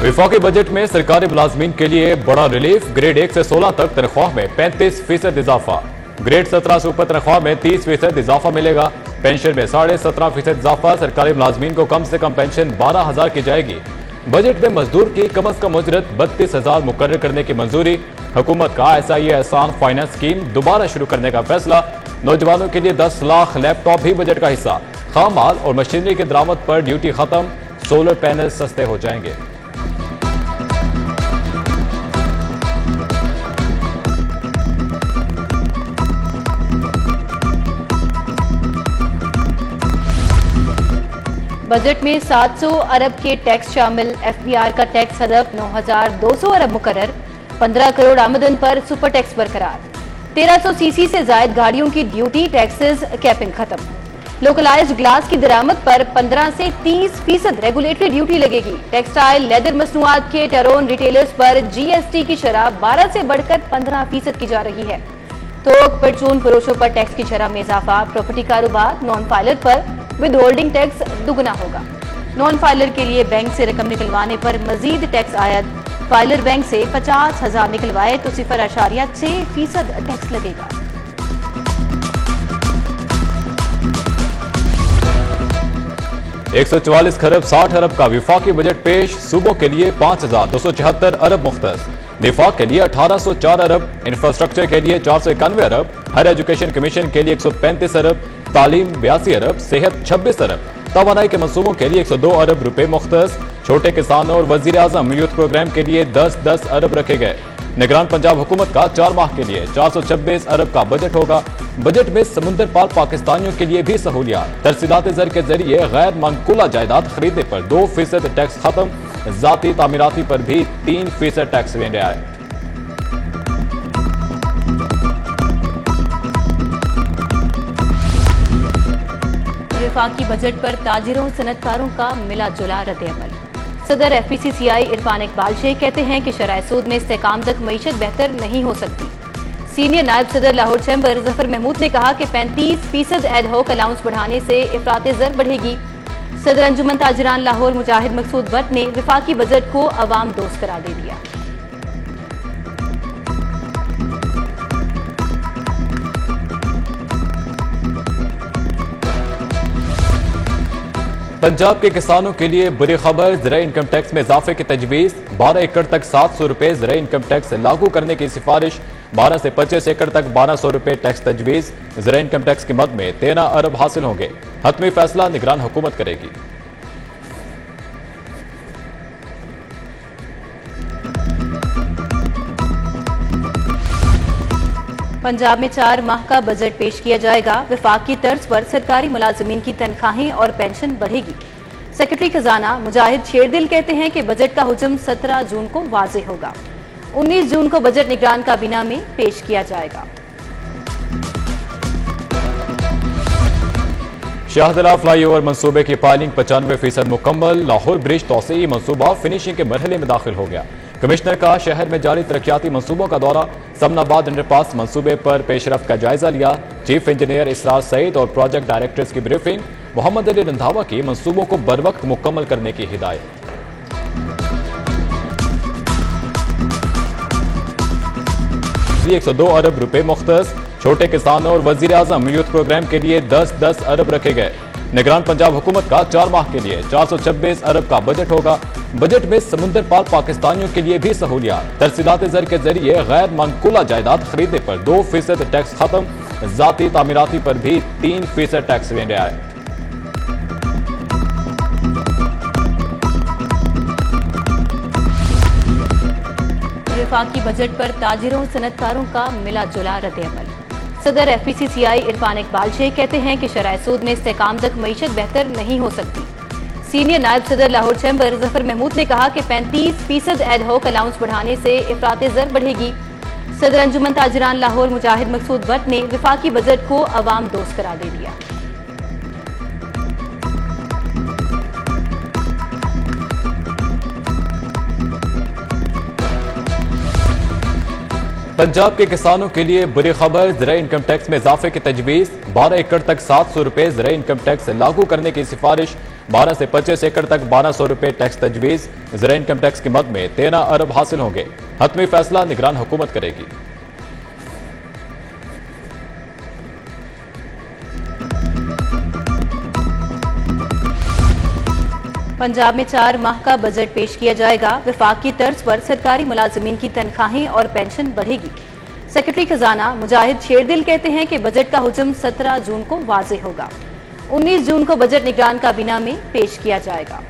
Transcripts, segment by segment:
वफाकी बजट में सरकारी मुलाजमीन के लिए बड़ा रिलीफ। ग्रेड 1 से 16 तक तनख्वाह में 35% इजाफा। ग्रेड 17 से ऊपर तनख्वाह में 30% इजाफा मिलेगा। पेंशन में 17.5% इजाफा। सरकारी मुलाजमीन को कम से कम पेंशन 12,000 की जाएगी। बजट में मजदूर की कम अज कम उजरत 32,000 मुकर्रर करने की मंजूरी। हुकूमत का SIA एहसान फाइनेंस स्कीम दोबारा शुरू करने का फैसला। नौजवानों के लिए 10 लाख लैपटॉप भी बजट का हिस्सा। खाम माल और मशीनरी की दरामद पर ड्यूटी खत्म। सोलर पैनल सस्ते हो जाएंगे। बजट में 700 अरब के टैक्स शामिल। FBR का टैक्स हदफ 9,200 अरब मुकर्रर। 15 करोड़ आमदन पर सुपर टैक्स बरकरार। 1300 सीसी से जायद गाड़ियों की ड्यूटी टैक्सेस कैपिंग खत्म। लोकलाइज्ड ग्लास की दरामद पर 15 से 30% रेगुलेटरी ड्यूटी लगेगी। टेक्सटाइल लेदर मसनूआत के टेरोन रिटेलर्स पर GST की शरह 12 से बढ़कर 15% की जा रही है। थोक परचून फरोशों पर टैक्स की शरह में इजाफा। प्रॉपर्टी कारोबार नॉन फाइलर पर विद होल्डिंग टैक्स दुगना होगा। नॉन फाइलर के लिए बैंक से रकम निकलवाने पर मजीद टैक्स आयद। फाइलर बैंक से 50,000 निकलवाए तो 0.6% टैक्स लगेगा। $144 खरब 60 अरब का विफाकी बजट पेश। सूबों के लिए 5,276 अरब मुख्तस। दिफा के लिए 1,804 अरब। इंफ्रास्ट्रक्चर के लिए 491 अरब। हायर एजुकेशन कमीशन के लिए 135 अरब। तालीम 82 अरब। सेहत 26 अरब। तवानाई के मंसूबों के लिए 102 अरब रुपए मुख्तस। छोटे किसानों और वजीर आजम यूथ प्रोग्राम के लिए 10-10 अरब रखे गए। निगरान पंजाब हुकूमत का 4 माह के लिए 426 अरब का बजट होगा। बजट में समुंदर पार पाकिस्तानियों के लिए भी सहूलियात। तरसीलात ज़र के जरिए गैर मनकूला जायदाद खरीदने पर 2% टैक्स खत्म। जाती तामीराती पर भी 3% टैक्स लेने आए। वफाकी बजट पर ताजिरों सनतकारों का मिला जुला रद्द-ए-अमल। सदर FPCCI इरफान इकबाल शेख कहते हैं कि शराय सूद में इस्तेकाम तक मईशत बेहतर नहीं हो सकती। सीनियर नायब सदर लाहौर चैम्बर जफर महमूद ने कहा कि 35% एडहॉक अलाउंस बढ़ाने से इफरात ज़र बढ़ेगी। सदर अंजुमन ताजिरान लाहौर मुजाहिद मकसूद भट्ट ने वफाकी बजट को अवाम दोस्त करार दे दिया। पंजाब के किसानों के लिए बुरी खबर। ज़राई इनकम टैक्स में इजाफे की तजवीज़। 12 एकड़ तक 700 रुपए ज़राई इनकम टैक्स लागू करने की सिफारिश। 12 से 25 एकड़ तक 1200 रुपए टैक्स तजवीज़। ज़राई इनकम टैक्स की मद में 13 अरब हासिल होंगे। हतमी फैसला निगरान हुकूमत करेगी। पंजाब में 4 माह का बजट पेश किया जाएगा। वफाकी तर्ज पर सरकारी मुलाजमीन की तनख्वाहें और पेंशन बढ़ेगी। सेक्रेटरी खजाना मुजाहिद शेरदिल कहते हैं कि बजट का हुक्म 17 जून को वाज़े होगा। 19 जून को बजट निगरान काबीना में पेश किया जाएगा। शाहदरा फ्लाईओवर मंसूबे की फाइलिंग 95% मुकम्मल। लाहौर ब्रिज तोसी मंसूबा फिनिशिंग के मरहले में दाखिल हो गया। कमिश्नर का शहर में जारी तरक्याती मंसूबों का दौरा। समनाबाद अंडरपास मंसूबे पर पेशरफ्त का जायजा लिया। चीफ इंजीनियर इसरार सईद और प्रोजेक्ट डायरेक्टर्स की ब्रीफिंग। मोहम्मद अली रंधावा की मंसूबों को बरवक्त मुकम्मल करने की हिदायत। 102 अरब रुपए मुख्तस। छोटे किसानों और वजीर आजम यूथ प्रोग्राम के लिए 10-10 अरब रखे गए। निगरान पंजाब हुकूमत का 4 माह के लिए 426 अरब का बजट होगा। बजट में समुंदर पार पाकिस्तानियों के लिए भी सहूलियात। तरसीलात ज़र के जरिए गैर मनकूला जायदाद खरीदने पर 2% टैक्स खत्म। जाती तामीराती पर भी 3% टैक्स लेने आए। वफाकी बजट पर ताजिरों सनतकारों का मिला जुला रद्द-ए-अमल। सदर FPCCI इरफान इकबाल शेख कहते हैं कि शराय सूद में इस्तेकाम तक मईशत बेहतर नहीं हो सकती। सीनियर नायब सदर लाहौर चैम्बर जफर महमूद ने कहा कि 35% एडहॉक अलाउंस बढ़ाने से इफरात ज़र बढ़ेगी। सदर अंजुमन ताजिरान लाहौर मुजाहिद मकसूद भट्ट ने वफाकी बजट को अवाम दोस्त करार दे दिया। पंजाब के किसानों के लिए बुरी खबर। ज़राई इनकम टैक्स में इजाफे की तजवीज़। 12 एकड़ तक 700 रुपए ज़राई इनकम टैक्स लागू करने की सिफारिश। 12 से 25 एकड़ तक 1200 रुपए टैक्स तजवीज। ज़रा इनकम टैक्स की मद में 13 अरब हासिल होंगे। हतमी फैसला निगरान हुकूमत करेगी। पंजाब में 4 माह का बजट पेश किया जाएगा। विफाकी तर्ज पर सरकारी मुलाजिमीन की तनख्वाहें और पेंशन बढ़ेगी। सेक्रेटरी खजाना मुजाहिद शेरदिल कहते हैं कि बजट का हुक्म 17 जून को वाज़ेह होगा। 19 जून को बजट निगरान काबीना में पेश किया जाएगा।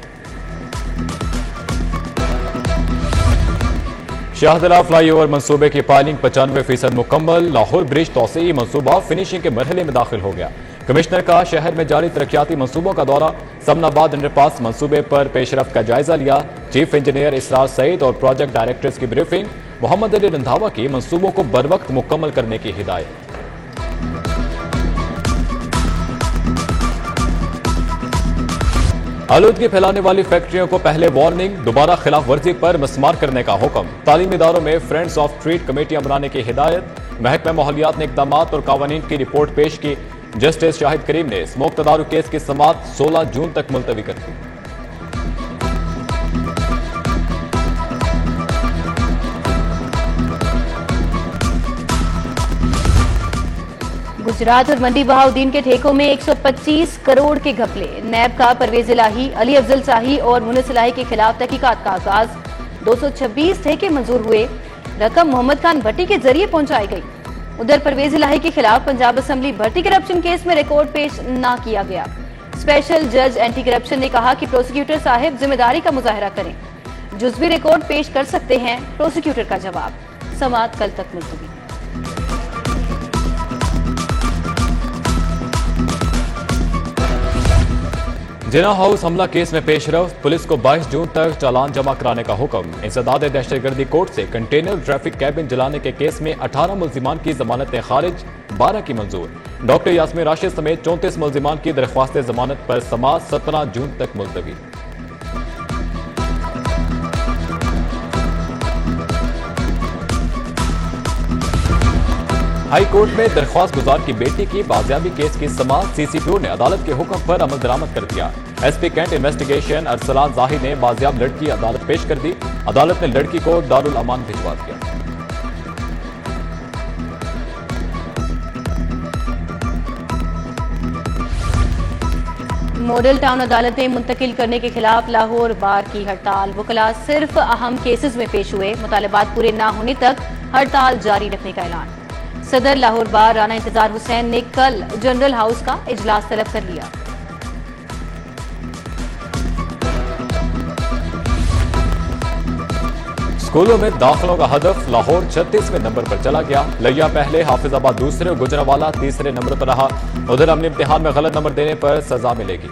शाहदरा फ्लाईओवर मंसूबे की पाइलिंग 95% मुकम्मल। लाहौर ब्रिज तोसी मंसूबा फिनिशिंग के मरहले में दाखिल हो गया। कमिश्नर का शहर में जारी तरक्याती मंसूबों का दौरा। समनाबाद अंडरपास मंसूबे पर पेशरफ का जायजा लिया। चीफ इंजीनियर इसरार सईद और प्रोजेक्ट डायरेक्टर्स की ब्रीफिंग। मोहम्मद अली रंधावा की मंसूबों को बरवक्त मुकम्मल करने की हिदायत। आलूदगी फैलाने वाली फैक्ट्रियों को पहले वार्निंग, दोबारा खिलाफ वर्जी पर मस्मार करने का हुक्म। तालीमी इदारों में फ्रेंड्स ऑफ ट्रीट कमेटियां बनाने की हिदायत। महकमा माहौलियात ने इकदाम और कावानीन की रिपोर्ट पेश की। जस्टिस शाहिद करीम ने स्मोक तदारुक केस की समाअत 16 जून तक मुलतवी कर दी। गुजरात और मंडी बहाउद्दीन के ठेकों में 125 करोड़ के घपले। नैब का परवेज इलाही, अली अफजल शाही और मुनिस इलाही के खिलाफ तहकीकात का आगाज। 226 ठेके मंजूर हुए। रकम मोहम्मद खान भट्टी के जरिए पहुंचाई गई। उधर परवेज इलाही के खिलाफ पंजाब असेंबली भर्ती करप्शन केस में रिकॉर्ड पेश न किया गया। स्पेशल जज एंटी करप्शन ने कहा कि प्रोसिक्यूटर साहिब जिम्मेदारी का मुजाहरा करें। जुज़वी रिकॉर्ड पेश कर सकते हैं, प्रोसिक्यूटर का जवाब। समाअत कल तक मुलतवी। जिना हाउस हमला केस में पेशरफ। पुलिस को 22 जून तक चालान जमा कराने का हुक्म। इंसदाद दहशतगर्दी कोर्ट से कंटेनर ट्रैफिक कैबिन जलाने के केस में 18 मुल्जिमान की जमानतें खारिज, 12 की मंजूर। डॉक्टर यास्मीन राशिद समेत 34 मुल्जिमान की दरख्वास्त जमानत पर समाअत 17 जून तक मुलतवी। हाई कोर्ट में दरख्वास्त गुजार की बेटी की बाजियाबी केस की समाअत। CCPO ने अदालत के हुक्म पर अमल दरामद कर दिया। SP cantt investigation Arsalan Zahid ने बाजियाब लड़की अदालत पेश कर दी। अदालत ने लड़की को दारुल अमान भिजवा दिया। मॉडल टाउन अदालतें मुंतकिल करने के खिलाफ लाहौर बार की हड़ताल। वकला सिर्फ अहम केसेस में पेश हुए। मुतालबात पूरे न होने तक हड़ताल जारी रखने का ऐलान। सदर लाहौर बार राना इंतजार हुसैन ने कल जनरल हाउस का इजलास तलब कर लिया। स्कूलों में दाखिलों का हदफ। लाहौर 36वें नंबर पर चला गया। लिया पहले, हाफिजाबाद दूसरे और गुजरावाला तीसरे नंबर पर रहा। उधर अमली इम्तिहान में गलत नंबर देने पर सजा मिलेगी।